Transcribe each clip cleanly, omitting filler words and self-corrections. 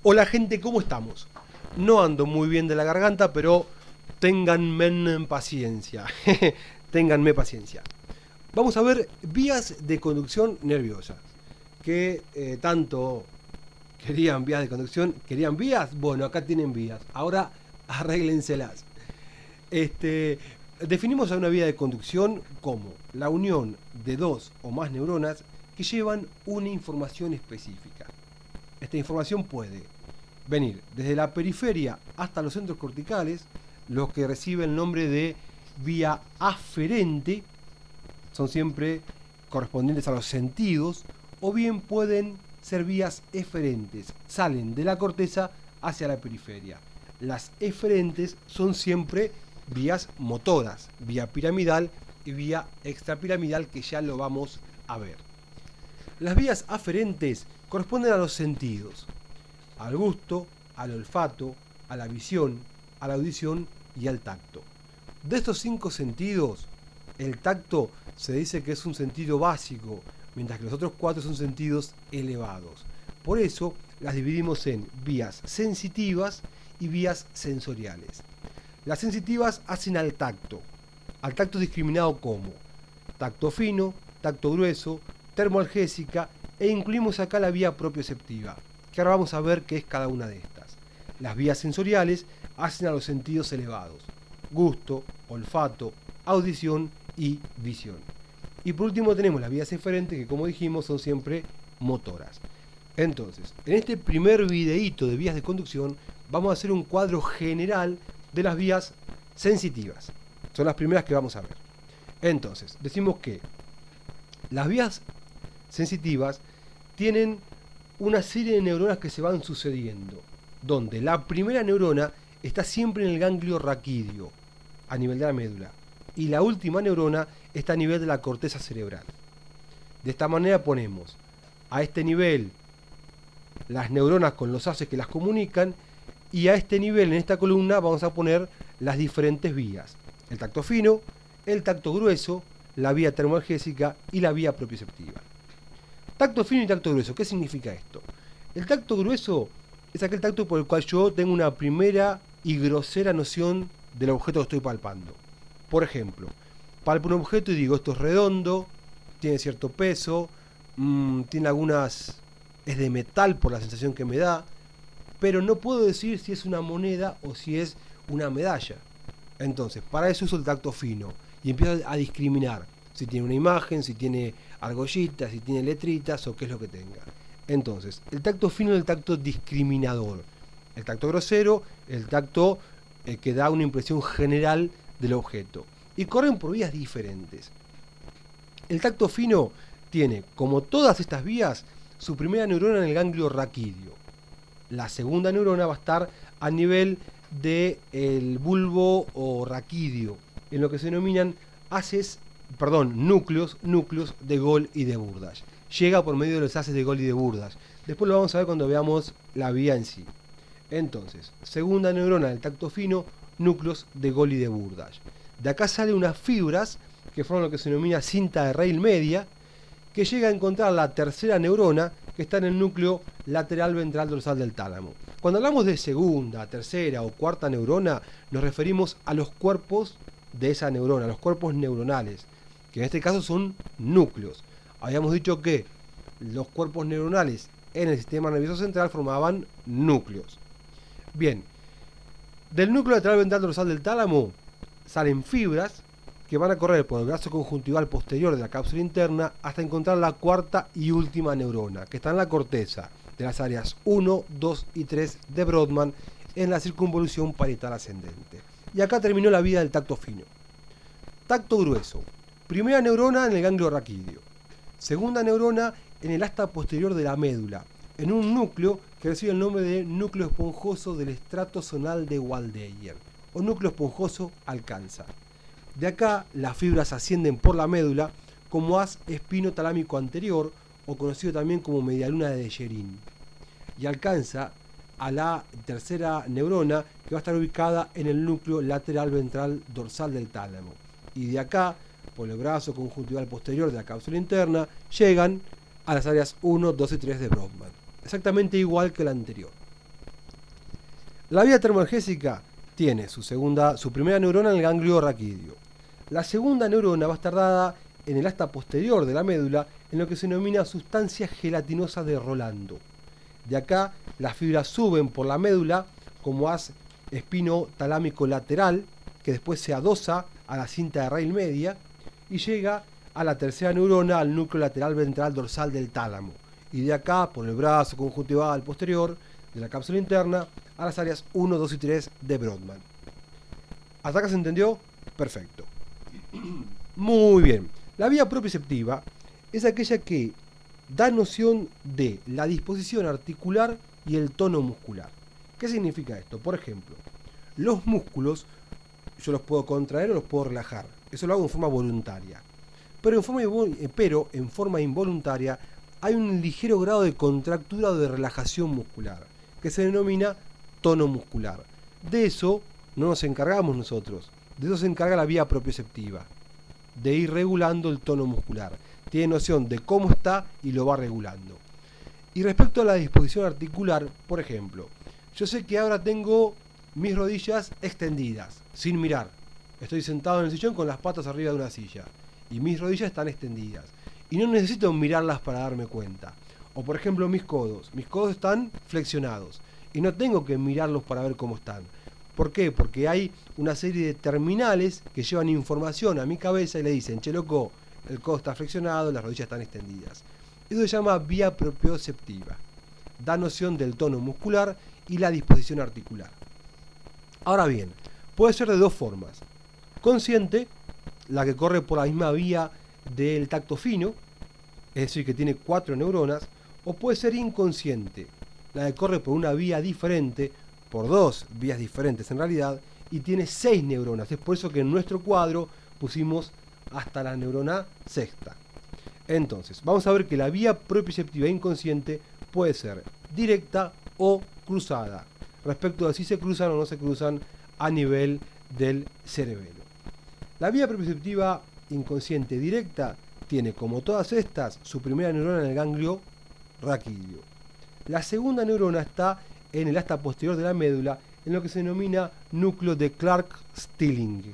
Hola gente, ¿cómo estamos? No ando muy bien de la garganta, pero ténganme paciencia. Ténganme paciencia. Vamos a ver vías de conducción nerviosa. Que tanto querían vías de conducción, querían vías. Bueno, acá tienen vías. Ahora arréglenselas. Este, Definimos a una vía de conducción como la unión de dos o más neuronas que llevan una información específica. Esta información puede venir desde la periferia hasta los centros corticales, los que reciben el nombre de vía aferente, son siempre correspondientes a los sentidos, o bien pueden ser vías eferentes, salen de la corteza hacia la periferia. Las eferentes son siempre vías motoras, vía piramidal y vía extrapiramidal, que ya lo vamos a ver. Las vías aferentes corresponden a los sentidos, al gusto, al olfato, a la visión, a la audición y al tacto. De estos 5 sentidos, el tacto se dice que es un sentido básico, mientras que los otros 4 son sentidos elevados. Por eso las dividimos en vías sensitivas y vías sensoriales. Las sensitivas hacen al tacto discriminado como tacto fino, tacto grueso, termoalgésica, e incluimos acá la vía propioceptiva, que ahora vamos a ver qué es cada una de estas. Las vías sensoriales hacen a los sentidos elevados: gusto, olfato, audición y visión. Y por último tenemos las vías eferentes, que como dijimos son siempre motoras. Entonces, en este primer videíto de vías de conducción vamos a hacer un cuadro general de las vías sensitivas. Son las primeras que vamos a ver. Entonces, decimos que las vías sensitivas tienen una serie de neuronas que se van sucediendo, donde la primera neurona está siempre en el ganglio raquídeo, a nivel de la médula, y la última neurona está a nivel de la corteza cerebral. De esta manera ponemos a este nivel las neuronas con los haces que las comunican, y a este nivel, en esta columna, vamos a poner las diferentes vías: el tacto fino, el tacto grueso, la vía termoalgésica y la vía propioceptiva. Tacto fino y tacto grueso, ¿qué significa esto? El tacto grueso es aquel tacto por el cual yo tengo una primera y grosera noción del objeto que estoy palpando. Por ejemplo, palpo un objeto y digo: esto es redondo, tiene cierto peso, tiene es de metal por la sensación que me da, pero no puedo decir si es una moneda o si es una medalla. Entonces, para eso uso el tacto fino y empiezo a discriminar si tiene una imagen, si tiene argollitas, si tiene letritas o qué es lo que tenga. Entonces, el tacto fino es el tacto discriminador. El tacto grosero, el tacto que da una impresión general del objeto. Y corren por vías diferentes. El tacto fino tiene, como todas estas vías, su primera neurona en el ganglio raquídeo. La segunda neurona va a estar a nivel del bulbo o raquídeo, en lo que se denominan núcleos de Gol y de Burdach. Llega por medio de los haces de Gol y de Burdach. Después lo vamos a ver cuando veamos la vía en sí. Entonces, segunda neurona del tacto fino, núcleos de Gol y de Burdach. De acá salen unas fibras que forman lo que se denomina cinta de raíl media, que llega a encontrar la tercera neurona, que está en el núcleo lateral ventral dorsal del tálamo. Cuando hablamos de segunda, tercera o cuarta neurona, nos referimos a los cuerpos de esa neurona, los cuerpos neuronales, que en este caso son núcleos. Habíamos dicho que los cuerpos neuronales en el sistema nervioso central formaban núcleos. Bien, del núcleo lateral ventral dorsal del tálamo salen fibras que van a correr por el brazo conjuntival posterior de la cápsula interna hasta encontrar la cuarta y última neurona, que está en la corteza de las áreas 1, 2 y 3 de Brodmann, en la circunvolución parietal ascendente. Y acá terminó la vida del tacto fino. Tacto grueso. Primera neurona en el ganglio raquídeo. Segunda neurona en el asta posterior de la médula, en un núcleo que recibe el nombre de núcleo esponjoso del estrato zonal de Waldeyer, o núcleo esponjoso alcanza. De acá las fibras ascienden por la médula como haz espinotalámico anterior, o conocido también como medialuna de Dejerín, y alcanza a la tercera neurona, que va a estar ubicada en el núcleo lateral ventral dorsal del tálamo. Y de acá, por el brazo conjuntival posterior de la cápsula interna, llegan a las áreas 1, 2 y 3 de Brodmann. Exactamente igual que la anterior. La vía termoalgésica tiene su primera neurona en el ganglio raquídeo. La segunda neurona va a estar dada en el asta posterior de la médula, en lo que se denomina sustancia gelatinosa de Rolando. De acá las fibras suben por la médula como haz espinotalámico lateral, que después se adosa a la cinta de raíz media y llega a la tercera neurona, al núcleo lateral ventral dorsal del tálamo. Y de acá, por el brazo conjuntival posterior de la cápsula interna, a las áreas 1, 2 y 3 de Brodmann. ¿Hasta acá se entendió? Perfecto. Muy bien. La vía propioceptiva es aquella que da noción de la disposición articular y el tono muscular. ¿Qué significa esto? Por ejemplo, los músculos yo los puedo contraer o los puedo relajar. Eso lo hago en forma voluntaria. Pero en forma involuntaria hay un ligero grado de contractura o de relajación muscular, que se denomina tono muscular. De eso no nos encargamos nosotros. De eso se encarga la vía propioceptiva, de ir regulando el tono muscular. Tiene noción de cómo está y lo va regulando. Y respecto a la disposición articular, por ejemplo, yo sé que ahora tengo mis rodillas extendidas, sin mirar. Estoy sentado en el sillón con las patas arriba de una silla y mis rodillas están extendidas. Y no necesito mirarlas para darme cuenta. O por ejemplo mis codos están flexionados y no tengo que mirarlos para ver cómo están. ¿Por qué? Porque hay una serie de terminales que llevan información a mi cabeza y le dicen, che loco, el codo está flexionado, las rodillas están extendidas. Eso se llama vía propioceptiva. Da noción del tono muscular y la disposición articular. Ahora bien, puede ser de dos formas. Consciente, la que corre por la misma vía del tacto fino, es decir, que tiene 4 neuronas, o puede ser inconsciente, la que corre por una vía diferente, por 2 vías diferentes en realidad, y tiene 6 neuronas. Es por eso que en nuestro cuadro pusimos hasta la neurona sexta. Entonces, vamos a ver que la vía propioceptiva inconsciente puede ser directa o cruzada, respecto de si se cruzan o no se cruzan a nivel del cerebelo. La vía propioceptiva inconsciente directa tiene, como todas estas, su primera neurona en el ganglio raquídeo. La segunda neurona está en el asta posterior de la médula, en lo que se denomina núcleo de Clark-Stilling.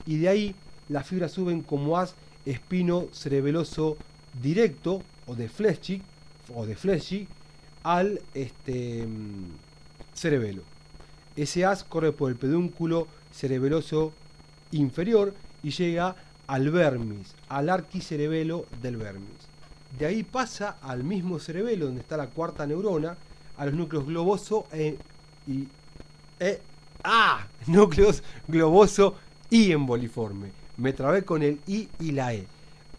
Y de ahí las fibras suben como haz espino-cerebeloso directo, o de Flechy, al cerebelo. Ese haz corre por el pedúnculo cerebeloso inferior y llega al vermis, al arquicerebelo del vermis. De ahí pasa al mismo cerebelo, donde está la cuarta neurona, a los núcleos globoso núcleos globoso y emboliforme. Me trabé con el I y la E.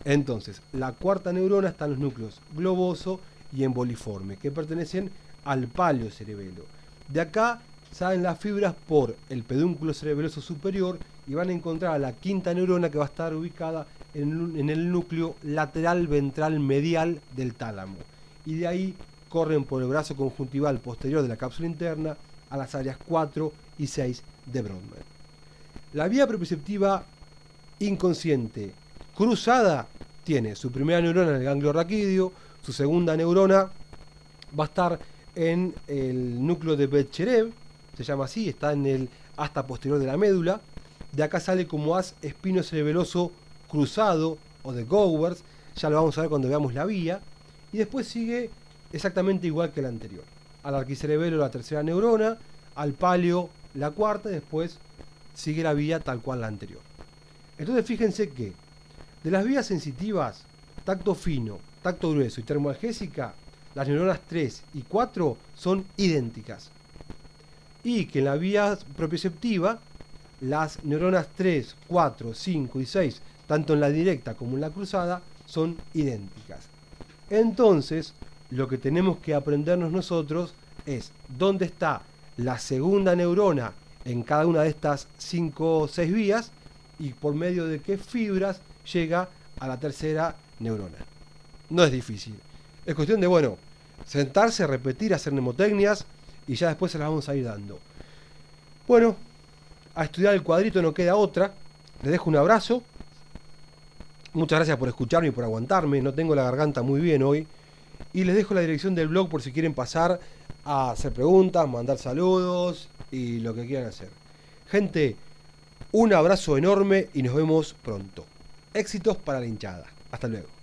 Entonces, la cuarta neurona está en los núcleos globoso y emboliforme, que pertenecen al paleocerebelo. De acá salen las fibras por el pedúnculo cerebeloso superior y van a encontrar a la quinta neurona, que va a estar ubicada en el núcleo lateral ventral medial del tálamo. Y de ahí corren por el brazo conjuntival posterior de la cápsula interna a las áreas 4 y 6 de Brodmann. La vía propioceptiva inconsciente cruzada tiene su primera neurona en el ganglio raquídeo, su segunda neurona va a estar en el núcleo de Betcherev, se llama así, está en el asta posterior de la médula. De acá sale como haz espinocerebeloso cruzado o de Gowers, ya lo vamos a ver cuando veamos la vía. Y después sigue exactamente igual que la anterior. Al arquicerebelo la tercera neurona, al paleo la cuarta, y después sigue la vía tal cual la anterior. Entonces fíjense que de las vías sensitivas, tacto fino, tacto grueso y termoalgésica, las neuronas 3 y 4 son idénticas. Y que en la vía propioceptiva, las neuronas 3, 4, 5 y 6, tanto en la directa como en la cruzada, son idénticas. Entonces, lo que tenemos que aprendernos nosotros es dónde está la segunda neurona en cada una de estas 5 o 6 vías y por medio de qué fibras llega a la tercera neurona. No es difícil. Es cuestión de, bueno, sentarse, repetir, hacer mnemotecnias y ya después se las vamos a ir dando. Bueno, a estudiar el cuadrito no queda otra. Les dejo un abrazo. Muchas gracias por escucharme y por aguantarme. No tengo la garganta muy bien hoy. Y les dejo la dirección del blog por si quieren pasar a hacer preguntas, mandar saludos y lo que quieran hacer. Gente, un abrazo enorme y nos vemos pronto. Éxitos para la hinchada. Hasta luego.